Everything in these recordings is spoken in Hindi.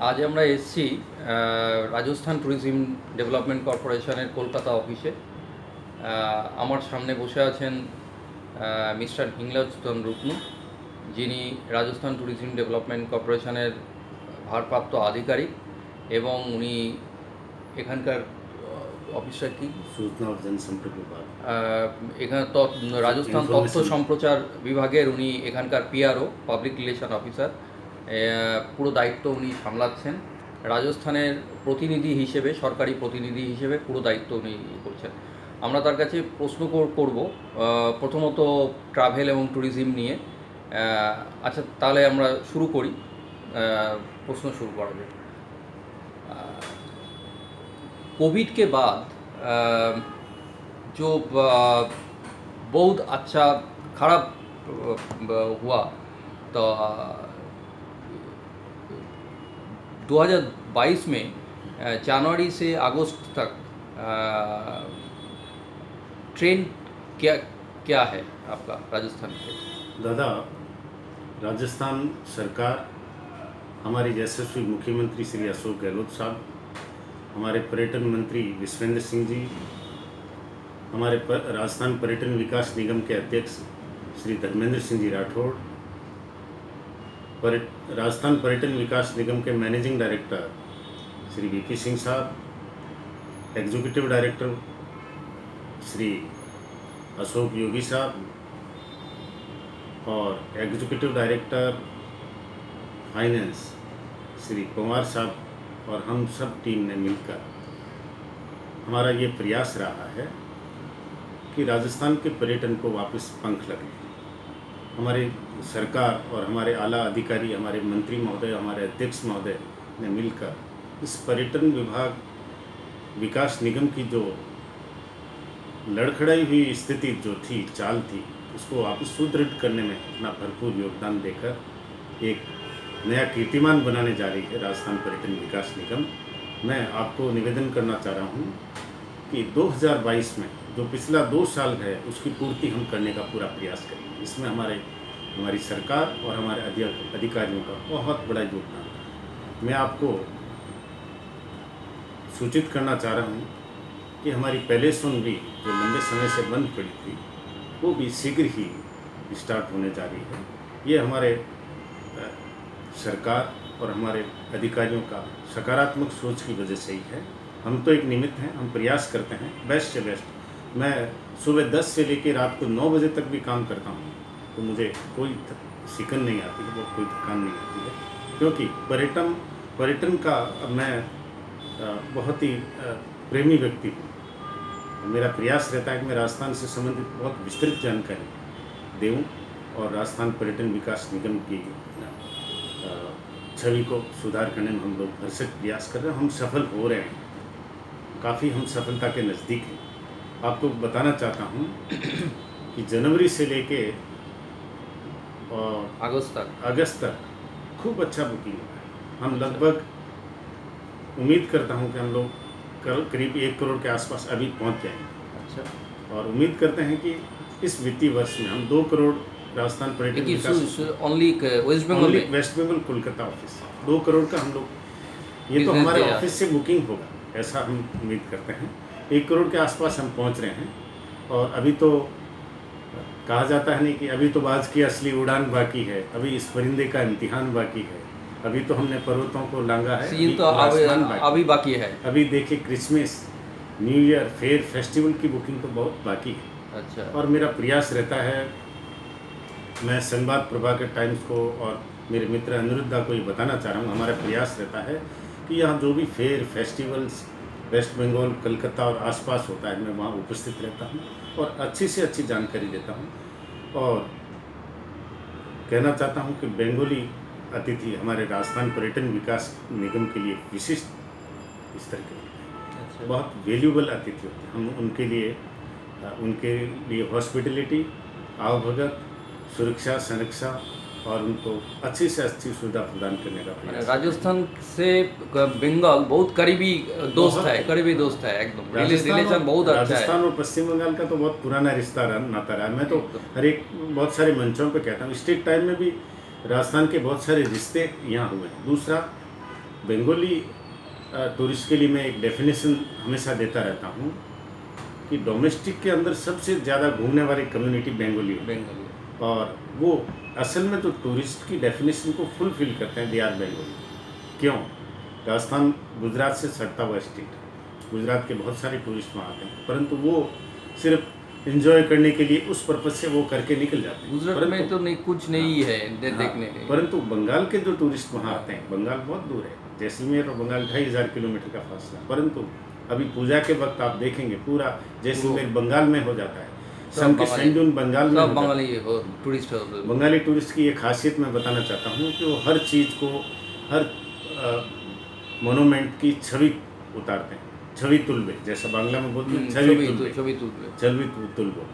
আজ আমরা এসেছি রাজস্থান ট্যুরিজম ডেভেলপমেন্ট কর্পোরেশনের কলকাতা অফিসে। আমার সামনে বসে আছেন মিস্টার হিংলাজ রুকনু, যিনি রাজস্থান ট্যুরিজম ডেভেলপমেন্ট কর্পোরেশনের ভারপ্রাপ্ত আধিকারিক, এবং উনি এখানকার অফিসটা কি सूचना और जनसंपर्क विभाग এখানে রাজস্থান তথ্য সম্প্রচার বিভাগের উনি এখানকার পিআরও, পাবলিক রিলেশন অফিসার। পুরো দায়িত্ব উনি সামলাচ্ছেন। রাজস্থানের প্রতিনিধি হিসেবে, সরকারি প্রতিনিধি হিসেবে পুরো দায়িত্ব উনি করছেন। আমরা তার কাছে প্রশ্ন করব প্রথমত ট্রাভেল এবং ট্যুরিজম নিয়ে। আচ্ছা, তাহলে আমরা শুরু করি। প্রশ্ন শুরু করা যাক। कोविड के बाद जो बहुत अच्छा खराब हुआ, तो 2022 में जनवरी से अगस्त तक ट्रेंड क्या क्या है आपका राजस्थान के? दादा, राजस्थान सरकार, हमारे यशस्वी मुख्यमंत्री श्री अशोक गहलोत साहब, हमारे पर्यटन मंत्री विश्वेंद्र सिंह जी, हमारे राजस्थान पर्यटन विकास निगम के अध्यक्ष श्री धर्मेंद्र सिंह जी राठौड़, राजस्थान पर्यटन विकास निगम के managing director Shri VP Singh साहब, एग्जीक्यूटिव डायरेक्टर श्री अशोक योगी साहब और executive director finance Shri Kumar साहब, और हम सब टीम ने मिलकर हमारा ये प्रयास रहा है कि राजस्थान के पर्यटन को वापस पंख लगे। हमारी सरकार और हमारे आला अधिकारी, हमारे मंत्री महोदय, हमारे अध्यक्ष महोदय ने मिलकर इस पर्यटन विभाग विकास निगम की जो लड़खड़ाई हुई स्थिति जो थी, चाल थी, उसको वापस सुदृढ़ करने में अपना भरपूर योगदान देकर एक नया कीर्तिमान बनाने जा रही है राजस्थान पर्यटन विकास निगम। मैं आपको निवेदन करना चाह रहा हूँ कि 2022 में जो पिछला 2 साल है उसकी पूर्ति हम करने का पूरा प्रयास करेंगे। इसमें हमारी सरकार और हमारे अधिकारियों का बहुत बड़ा योगदान है। मैं आपको सूचित करना चाह रहा हूँ कि हमारी पैलेस ऑन व्हील जो लंबे समय से बंद पड़ी थी, वो भी शीघ्र ही स्टार्ट होने जा रही है। ये हमारे सरकार और हमारे अधिकारियों का सकारात्मक सोच की वजह से ही है। हम तो एक निमित्त हैं, हम प्रयास करते हैं बेस्ट से बेस्ट। मैं सुबह 10 से लेकर रात को 9 बजे तक भी काम करता हूँ, तो मुझे कोई सिकन नहीं आती है, वो कोई थकान नहीं आती है, क्योंकि पर्यटन का मैं बहुत ही प्रेमी व्यक्ति हूँ। मेरा प्रयास रहता है कि मैं राजस्थान से संबंधित बहुत विस्तृत जानकारी दूँ और राजस्थान पर्यटन विकास निगम की छवि को सुधार करने में हम लोग भरसक प्रयास कर रहे हैं। हम सफल हो रहे हैं, काफ़ी हम सफलता के नज़दीक हैं। आपको बताना चाहता हूँ कि जनवरी से लेके अगस्त तक खूब अच्छा बुकिंग हुआ है। हम लगभग उम्मीद करता हूँ कि हम लोग करीब 1 करोड़ के आसपास अभी पहुँच जाएंगे। अच्छा, और उम्मीद करते हैं कि इस वित्तीय वर्ष में हम 2 करोड़ राजस्थान पर्यटन विकास ओनली वेस्ट बंगाल कोलकाता ऑफिस 2 करोड़ का हम लोग, ये तो हमारे ऑफिस से बुकिंग होगा, ऐसा हम उम्मीद करते हैं। 1 करोड़ के आसपास हम पहुंच रहे हैं। और अभी तो कहा जाता है नहीं कि अभी तो बाज की असली उड़ान बाकी है, अभी इस परिंदे का इम्तिहान बाकी है। अभी तो हमने पर्वतों को लांगा है, अभी बाकी है। अभी देखिए Christmas, new year, fair, festival की बुकिंग तो बहुत बाकी है। अच्छा, और मेरा प्रयास रहता है, मैं संवाद प्रभाकर टाइम्स को और मेरे मित्र अनिरुद्धा को ये बताना चाह रहा हूँ, हमारा प्रयास रहता है कि यहाँ जो भी fair, festivals West Bengal, Calcutta और आसपास होता है, मैं वहाँ उपस्थित रहता हूँ और अच्छी से अच्छी जानकारी देता हूँ। और कहना चाहता हूँ कि बंगाली अतिथि हमारे राजस्थान पर्यटन विकास निगम के लिए विशिष्ट स्तर के होते हैं, बहुत वैल्यूबल अतिथि होते हैं। हम उनके लिए हॉस्पिटलिटी, आवभगत, सुरक्षा, संरक्षा और उनको अच्छी से अच्छी सुविधा प्रदान करने का प्रयास। राजस्थान से बंगाल बहुत करीबी दोस्त है एकदम, रिलेशन बहुत अच्छा है। राजस्थान और पश्चिम बंगाल का तो बहुत पुराना रिश्ता नाता रहा है। मैं तो हर एक बहुत सारे मंचों पे कहता हूँ, स्टेट टाइम में भी राजस्थान के बहुत सारे रिश्ते यहाँ हुए हैं। दूसरा, बंगाली टूरिस्ट के लिए मैं एक डेफिनेशन हमेशा देता रहता हूँ कि डोमेस्टिक के अंदर सबसे ज़्यादा घूमने वाली कम्युनिटी बंगाली है। बंगाली। और वो असल में तो टूरिस्ट की डेफिनेशन को फुलफिल करते हैं, दे आर बंगाली। क्यों? राजस्थान गुजरात से सटता हुआ स्टेट है, गुजरात के बहुत सारे टूरिस्ट वहाँ आते हैं, परंतु वो सिर्फ एंजॉय करने के लिए उस पर्पज से वो करके निकल जाते हैं। गुजरात में तो नहीं, कुछ नहीं है देखने के। परंतु बंगाल के जो टूरिस्ट वहाँ आते हैं, बंगाल बहुत दूर है, जैसलमेर और बंगाल 2500 किलोमीटर का फासला, परंतु अभी पूजा के वक्त आप देखेंगे पूरा जैसलमेर बंगाल में हो जाता है, सन के सैंडून बंगाल में हो जाता है। बंगाली टूरिस्ट बंगाली टूरिस्ट की एक खासियत मैं बताना चाहता हूँ कि वो हर चीज़ को, हर मोनूमेंट की छवि उतारते हैं, छवि तुलबे, जैसा बांग्ला में बोलते हैं छवि तुलबो,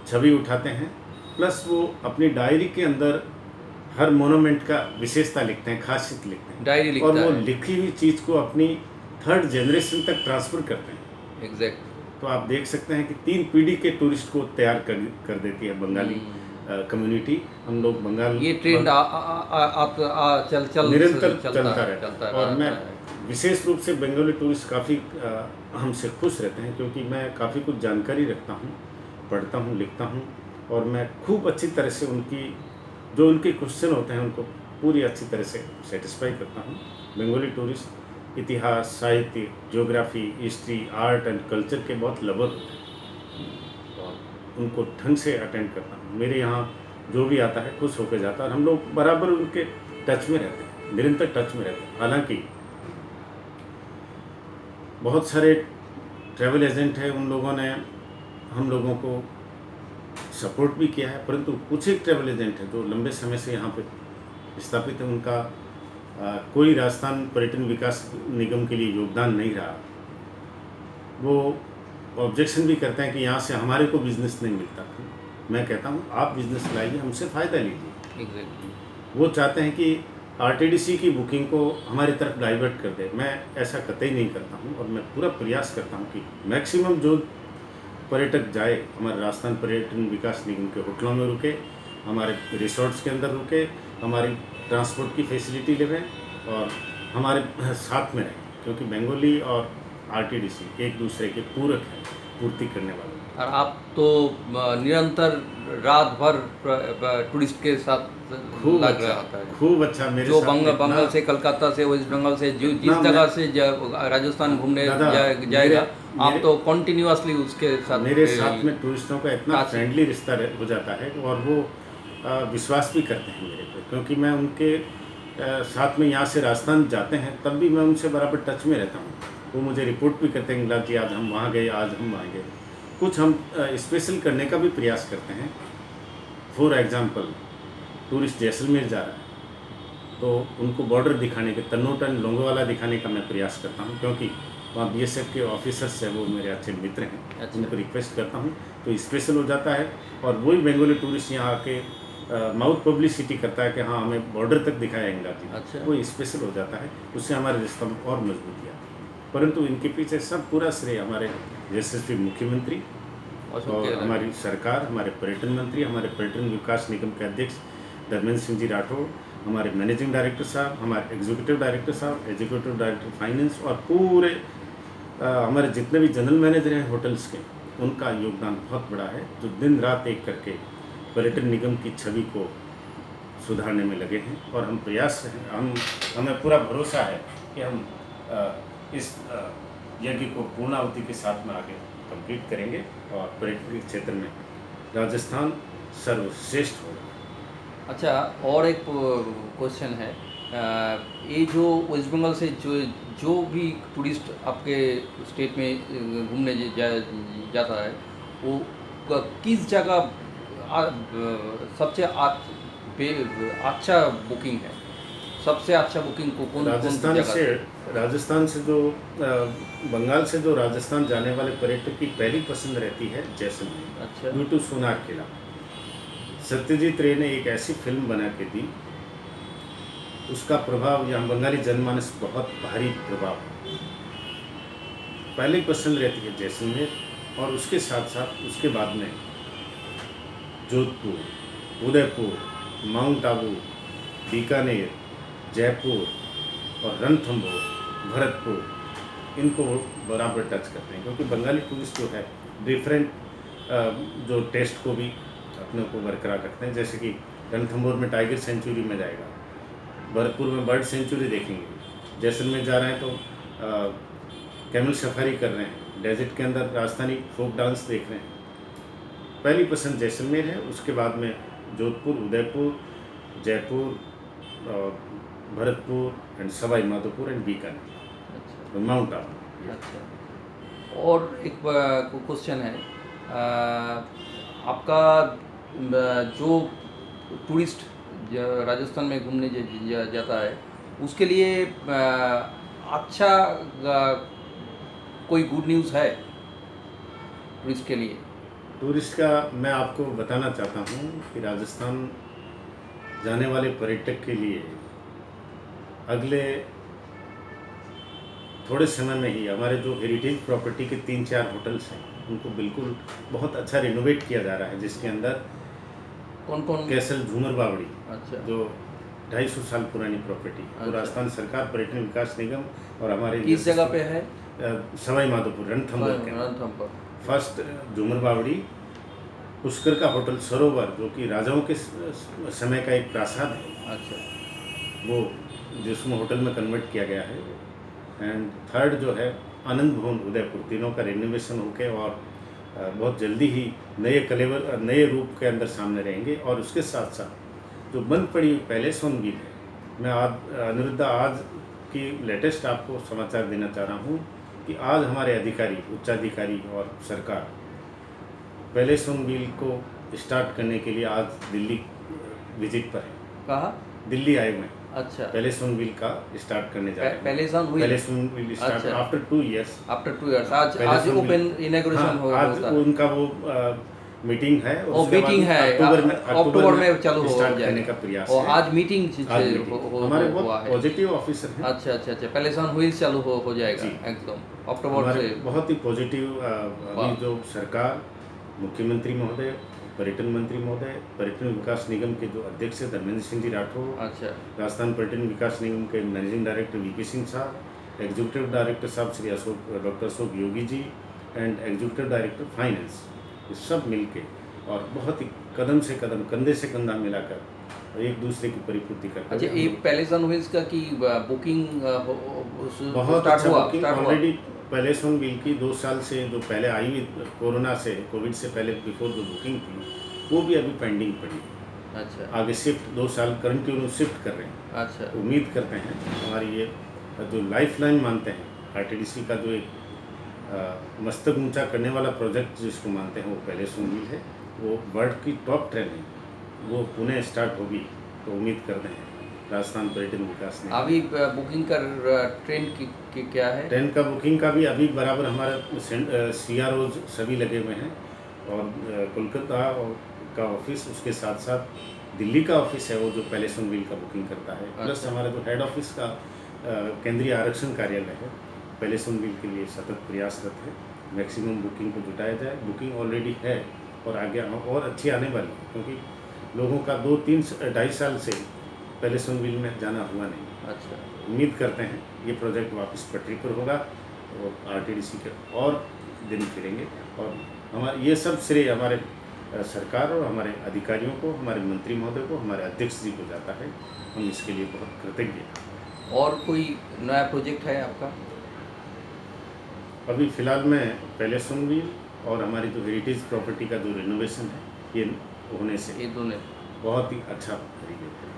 छवि उठाते हैं। प्लस वो अपनी डायरी के अंदर हर मोनूमेंट का विशेषता लिखते हैं, खासियत लिखते हैं, डायरी लिखता और वो है। लिखी हुई चीज़ को अपनी 3rd जनरेशन तक ट्रांसफ़र करते हैं। एग्जैक्ट। तो आप देख सकते हैं कि 3 पीढ़ी के टूरिस्ट को तैयार कर देती है बंगाली कम्युनिटी। हम लोग बंगाल, ये ट्रेंड निरंतर चलता रहता है। और मैं विशेष रूप से बंगाली टूरिस्ट काफ़ी हमसे खुश रहते हैं, क्योंकि मैं काफ़ी कुछ जानकारी रखता हूँ, पढ़ता हूँ, लिखता हूँ, और मैं खूब अच्छी तरह से उनके क्वेश्चन होते हैं उनको पूरी अच्छी तरह से सेटिस्फाई करता हूँ। बंगाली टूरिस्ट इतिहास, साहित्य, geography, history, art and culture के बहुत लवर होते हैं, और उनको ढंग से अटेंड करता हूँ। मेरे यहाँ जो भी आता है खुश होकर जाता है, और हम लोग बराबर उनके टच में रहते हैं, निरंतर टच में रहते हैं। हालांकि बहुत सारे ट्रैवल एजेंट हैं, उन लोगों ने हम लोगों को सपोर्ट भी किया है, परंतु कुछ एक ट्रैवल एजेंट हैं जो लंबे समय से यहाँ पे स्थापित है, उनका कोई राजस्थान पर्यटन विकास निगम के लिए योगदान नहीं रहा। वो ऑब्जेक्शन भी करते हैं कि यहाँ से हमारे को बिजनेस नहीं मिलता। मैं कहता हूँ आप बिजनेस लाइए, हमसे फ़ायदा लीजिए। एग्जैक्टली। वो चाहते हैं कि आरटीडीसी की बुकिंग को हमारी तरफ डाइवर्ट कर दे। मैं ऐसा कतई नहीं करता हूँ, और मैं पूरा प्रयास करता हूँ कि मैक्सिमम जो पर्यटक जाए हमारे राजस्थान पर्यटन विकास निगम के होटलों में रुके, हमारे रिसोर्ट्स के अंदर रुके, हमारी ट्रांसपोर्ट की फैसिलिटी लेवें और हमारे साथ में रहें, क्योंकि बंगाली और आरटीडीसी एक दूसरे के पूरक हैं, पूर्ति करने वाले। और आप तो निरंतर रात भर टूरिस्ट के साथ खूब लग अच्छा, रहा होता है। खूब अच्छा। मेरे जो साथ में बंगाल से, कलकत्ता से, वेस्ट बंगाल से, जिस ना, जगह से राजस्थान घूमने दादा, जाएगा, आप तो कंटिन्यूअसली उसके साथ। मेरे साथ में टूरिस्टों का इतना फ्रेंडली रिश्ता हो जाता है, और वो विश्वास भी करते हैं मेरे पे, क्योंकि मैं उनके साथ में यहाँ से राजस्थान जाते हैं तब भी मैं उनसे बराबर टच में रहता हूँ। वो मुझे रिपोर्ट भी करते हैं कि आज हम वहाँ गए, आज हम वहाँ गए। कुछ हम स्पेशल करने का भी प्रयास करते हैं। फॉर एग्जांपल, टूरिस्ट जैसलमेर जा रहा है तो उनको बॉर्डर दिखाने के, तन्नोटन लोंगोवाला दिखाने का मैं प्रयास करता हूँ, क्योंकि वहाँ बीएसएफ के ऑफिसर्स हैं, वो मेरे अच्छे मित्र हैं। अच्छा। उनको रिक्वेस्ट करता हूँ तो स्पेशल हो जाता है, और वही बंगाली टूरिस्ट यहाँ आके माउथ पब्लिसिटी करता है कि हाँ हमें बॉर्डर तक दिखाया इंगाती। अच्छा। वो स्पेशल हो जाता है, उससे हमारे रिश्ता में और मजबूती आती है। परंतु इनके पीछे सब पूरा श्रेय हमारे यशस्वी मुख्यमंत्री और हमारी सरकार, हमारे पर्यटन मंत्री, हमारे पर्यटन विकास निगम के अध्यक्ष धर्मेंद्र सिंह जी राठौड़, हमारे मैनेजिंग डायरेक्टर साहब, हमारे एग्जीक्यूटिव डायरेक्टर साहब, एग्जीक्यूटिव डायरेक्टर फाइनेंस, और पूरे हमारे जितने भी जनरल मैनेजर हैं होटल्स के, उनका योगदान बहुत बड़ा है, जो दिन रात एक करके पर्यटन निगम की छवि को सुधारने में लगे हैं। और हम प्रयास हमें पूरा भरोसा है कि हम इस यज्ञ को पूर्णाहुति के साथ में आगे कंप्लीट करेंगे, और पर्यटन के क्षेत्र में राजस्थान सर्वश्रेष्ठ होगा। अच्छा, और एक क्वेश्चन है, ये जो वेस्ट बंगाल से जो भी टूरिस्ट आपके स्टेट में घूमने जाता है, वो किस जगह सबसे अच्छा बुकिंग है? सबसे अच्छा बुकिंग को कौन राजस्थान से जो बंगाल से जो राजस्थान जाने वाले पर्यटक की पहली पसंद रहती है जैसलमेर। अच्छा। ड्यू टू सोनार किला। सत्यजीत रे ने एक ऐसी फिल्म बना के दी, उसका प्रभाव यहाँ बंगाली जनमानस बहुत भारी प्रभाव है। पहली पसंद रहती है जैसलमेर, और उसके साथ साथ उसके बाद में जोधपुर, उदयपुर, माउंट आबू, बीकानेर, जयपुर, और रणथंभौर, भरतपुर, इनको वो बराबर टच करते हैं, क्योंकि बंगाली टूरिस्ट जो है डिफरेंट जो टेस्ट को भी अपने को बरकरार रखते हैं। जैसे कि रणथंभौर में टाइगर सेंचुरी में जाएगा, भरतपुर में बर्ड सेंचुरी देखेंगे, जैसलमेर जा रहे हैं तो कैमल सफारी कर रहे हैं, डेजर्ट के अंदर राजस्थानी फोक डांस देख रहे हैं। पहली पसंद जैसलमेर है, उसके बाद में जोधपुर, उदयपुर, जयपुर, और भरतपुर एंड सवाई माधोपुर एंड बीकानेर, अच्छा माउंट आबू। अच्छा। और एक क्वेश्चन है, आपका जो टूरिस्ट राजस्थान में घूमने जाता है उसके लिए अच्छा कोई गुड न्यूज़ है टूरिस्ट के लिए? टूरिस्ट का मैं आपको बताना चाहता हूँ कि राजस्थान जाने वाले पर्यटक के लिए अगले थोड़े समय में ही हमारे जो हेरिटेज प्रॉपर्टी के 3-4 होटल्स हैं उनको बिल्कुल बहुत अच्छा रिनोवेट किया जा रहा है, जिसके अंदर कौन कौन? कैसल झूमर बावड़ी, अच्छा, जो 250 साल पुरानी प्रॉपर्टी, तो अच्छा। राजस्थान सरकार पर्यटन विकास निगम और हमारे किस जगह पे है? सवाई माधोपुर रणथंभौर के रणथंभौर। फर्स्ट झूमर बावड़ी, पुष्कर का होटल सरोवर, जो कि राजाओं के समय का एक प्रासाद है, अच्छा, वो जिसमें होटल में कन्वर्ट किया गया है। एंड थर्ड जो है आनंद भवन उदयपुर, तीनों का रेनोवेशन होके और बहुत जल्दी ही नए रूप के अंदर सामने रहेंगे। और उसके साथ साथ जो बंद पड़ी हुई पैलेस ऑन व्हील है, मैं आज अनिरुद्धा आज की लेटेस्ट आपको समाचार देना चाह रहा हूँ कि आज हमारे अधिकारी, उच्चाधिकारी और सरकार पैलेस ऑन व्हील को स्टार्ट करने के लिए आज दिल्ली विजिट पर है। कहाँ? दिल्ली आए हुए हैं, अच्छा, पैलेस ऑन व्हील का स्टार्ट करने जा रहे हैं। Palace on wheel? Palace on wheel start अच्छा। After 2 years. आफ्टर 2 इयर्स आज Palace on open Wheel। Inauguration हाँ, आज होता है। उनका वो मीटिंग है और वो उसके बाद मीटिंग है अक्टूबर में चालू हो स्टार्ट करने जाएगा। का प्रयास और है। आज मीटिंग आज मीटिंग। हमारे हुआ बहुत है। पॉजिटिव ऑफिसर हैं। अच्छा अच्छा अच्छा, पैलेस ऑन व्हील्स चालू हो जाएगा जी। एकदम अक्टूबर हमारे से। बहुत ही पॉजिटिव वाह। अभी जो सरकार, मुख्यमंत्री महोदय, पर्यटन मंत्री महोदय, पर्यटन विकास निगम के जो अध्यक्ष है धर्मेंद्र सिंह जी राठौर, अच्छा, राजस्थान पर्यटन विकास निगम के मैनेजिंग डायरेक्टर वीपी सिंह साहब, एग्जीक्यूटिव डायरेक्टर साहब Shri doctor Ashok Yogi ji and executive director finance, ये सब मिलके और बहुत ही कदम से कदम, कंधे से कंधा मिलाकर एक दूसरे की परिपूर्ति करते अच्छा। हुए ये हम पैलेस ऑन व्हील्स का की बुकिंग बहुत स्टार्ट अच्छा हुआ? Booking already palace on wheel की 2 साल से जो पहले आई हुई कोरोना से, कोविड से पहले बिफोर जो बुकिंग थी, वो भी अभी पेंडिंग पड़ी है। अच्छा आगे शिफ्ट 2 साल कंटिन्यू शिफ्ट कर रहे हैं। अच्छा उम्मीद करते हैं हमारी ये जो लाइफ लाइन मानते हैं, आरटीडीसी का जो एक मस्तक ऊंचा करने वाला प्रोजेक्ट जिसको मानते हैं, वो पैलेस ऑन व्हील है। वो वर्ल्ड की टॉप ट्रेन है, वो पुणे स्टार्ट होगी तो उम्मीद करते हैं राजस्थान पर्यटन विकास ने अभी बुकिंग का ट्रेन की क्या है? ट्रेन का बुकिंग का भी अभी बराबर हमारा CROs सभी लगे हुए हैं और कोलकाता का ऑफिस, उसके साथ साथ दिल्ली का ऑफिस है वो जो पैलेस ऑन व्हील का बुकिंग करता है। प्लस अच्छा। हमारा जो हेड ऑफिस का केंद्रीय आरक्षण कार्यालय है, पैलेस ऑन व्हील के लिए सतत प्रयासरत है, मैक्सिमम बुकिंग को जुटाया जाए। बुकिंग ऑलरेडी है और आगे और अच्छी आने वाली है, क्योंकि लोगों का 2-3-2.5 साल से पैलेस ऑन व्हील में जाना हुआ नहीं। अच्छा उम्मीद करते हैं ये प्रोजेक्ट वापस पटरी पर होगा और आरटीडीसी के और दिन फिरेंगे। और हमारे ये सब श्रेय हमारे सरकार और हमारे अधिकारियों को, हमारे मंत्री महोदय को, हमारे अध्यक्ष जी को जाता है। हम इसके लिए बहुत कृतज्ञ हैं। और कोई नया प्रोजेक्ट है आपका? अभी फ़िलहाल में पैलेस ऑन व्हील और हमारी जो हेरिटेज प्रॉपर्टी का जो रिनोवेशन है, ये होने से ये दोनों? बहुत ही अच्छा तरीके से।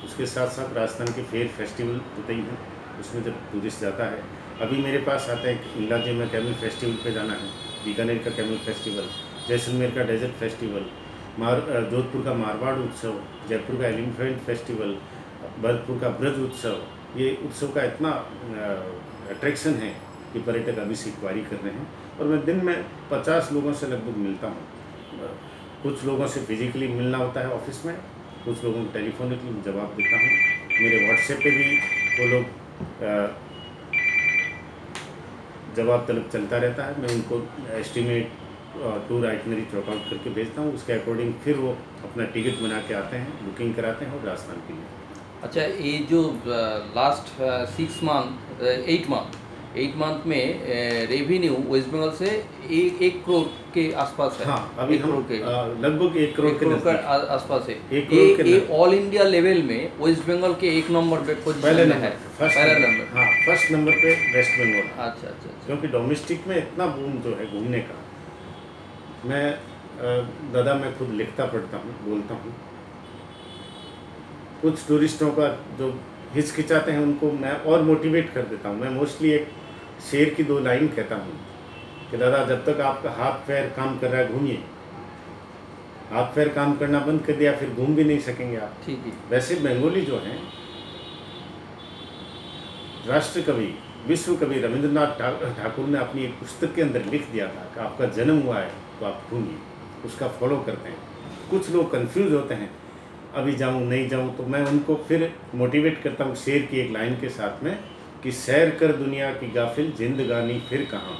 उसके साथ साथ राजस्थान के फेयर फेस्टिवल होते ही हैं, उसमें जब टूरिस्ट जाता है, अभी मेरे पास आता है कि इलाजे में कैमल फेस्टिवल पे जाना है, बीकानेर का कैमल फेस्टिवल, जैसलमेर का डेजर्ट फेस्टिवल, जोधपुर का मारवाड़ उत्सव, जयपुर का एलिफेंट फेस्टिवल, भरतपुर का ब्रज उत्सव। ये उत्सव का इतना अट्रैक्शन है कि पर्यटक अभी से इंक्वायरी कर रहे हैं। और मैं दिन में 50 लोगों से लगभग मिलता हूँ। कुछ लोगों से फिजिकली मिलना होता है ऑफिस में, कुछ लोगों को टेलीफोनिकली जवाब देता हूँ। मेरे व्हाट्सएप पे भी वो लोग जवाब तलब चलता रहता है। मैं उनको estimate tour itinerary chalk out करके भेजता हूँ, उसके अकॉर्डिंग फिर वो अपना टिकट बना के आते हैं, बुकिंग कराते हैं और राजस्थान के लिए। अच्छा, ये जो लास्ट 8 मंथ में रेवेन्यू वेस्ट बंगाल से 1 करोड़ के आसपास है। हाँ, अभी 1 हम करोड़ के लगभग 1 करोड़ 1 के करोड़ का नज़दीक, आसपास है। 1 करोड़ के ये नज़दीक। ऑल इंडिया लेवल में वेस्ट बंगाल के 1 नंबर पे पहले पोजीशन में नंबर है। पे, फर्स्ट पहला नंबर, नंबर। हाँ, फर्स्ट नंबर पे वेस्ट बंगाल है। अच्छा अच्छा अच्छा। क्योंकि डोमेस्टिक में इतना बूम जो है घूमने का, मैं दादा मैं खुद लिखता पढ़ता हूँ, बोलता हूँ। कुछ टूरिस्टों का जो हिचकिचाते हैं उनको मैं और मोटिवेट कर देता हूँ। मैं मोस्टली एक शेर की 2 लाइन कहता हूँ कि दादा, जब तक आपका हाथ पैर काम कर रहा है घूमिए। हाथ पैर काम करना बंद कर दिया फिर घूम भी नहीं सकेंगे आप। ठीक है। वैसे बंगाली जो हैं, राष्ट्र कवि विश्व कवि रविंद्रनाथ ठाकुर ने अपनी एक पुस्तक के अंदर लिख दिया था कि आपका जन्म हुआ है तो आप घूमिए, उसका फॉलो करते हैं। कुछ लोग कंफ्यूज होते हैं, अभी जाऊं नहीं जाऊं, तो मैं उनको फिर मोटिवेट करता हूं शेर की एक लाइन के साथ में कि सैर कर दुनिया की गाफिल, जिंदगानी फिर कहाँ,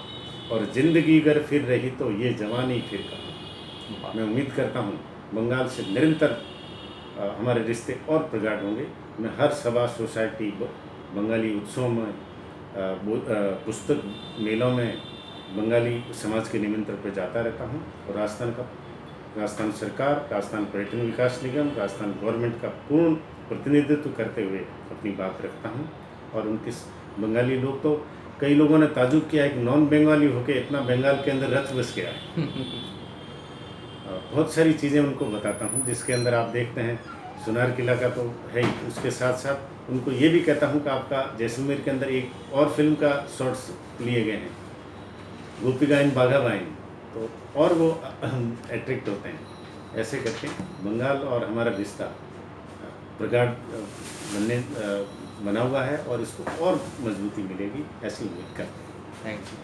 और ज़िंदगी अगर फिर रही तो ये जवानी फिर कहाँ। मैं उम्मीद करता हूँ बंगाल से निरंतर हमारे रिश्ते और प्रगाढ़ होंगे। मैं हर सभा, सोसाइटी, बंगाली उत्सव में, पुस्तक मेलों में बंगाली समाज के निमंत्रण पर जाता रहता हूँ। और राजस्थान सरकार, राजस्थान पर्यटन विकास निगम, राजस्थान गवर्नमेंट का पूर्ण प्रतिनिधित्व करते हुए अपनी बात रखता हूँ। और उनके बंगाली लोग तो, कई लोगों ने ताजुब किया है कि नॉन बंगाली होके इतना बंगाल के अंदर रच बस गया है। बहुत सारी चीज़ें उनको बताता हूँ जिसके अंदर आप देखते हैं सोनार किला का तो है ही, उसके साथ साथ उनको ये भी कहता हूँ कि आपका जैसलमेर के अंदर एक और फिल्म का शॉट्स लिए गए हैं, गोपी गाइन बाघा बाइन, तो और वो अट्रैक्ट होते हैं। ऐसे करके बंगाल और हमारा रिश्ता प्रगाढ़ बना हुआ है और इसको और मजबूती मिलेगी, ऐसी उम्मीद करते हैं। Thank you.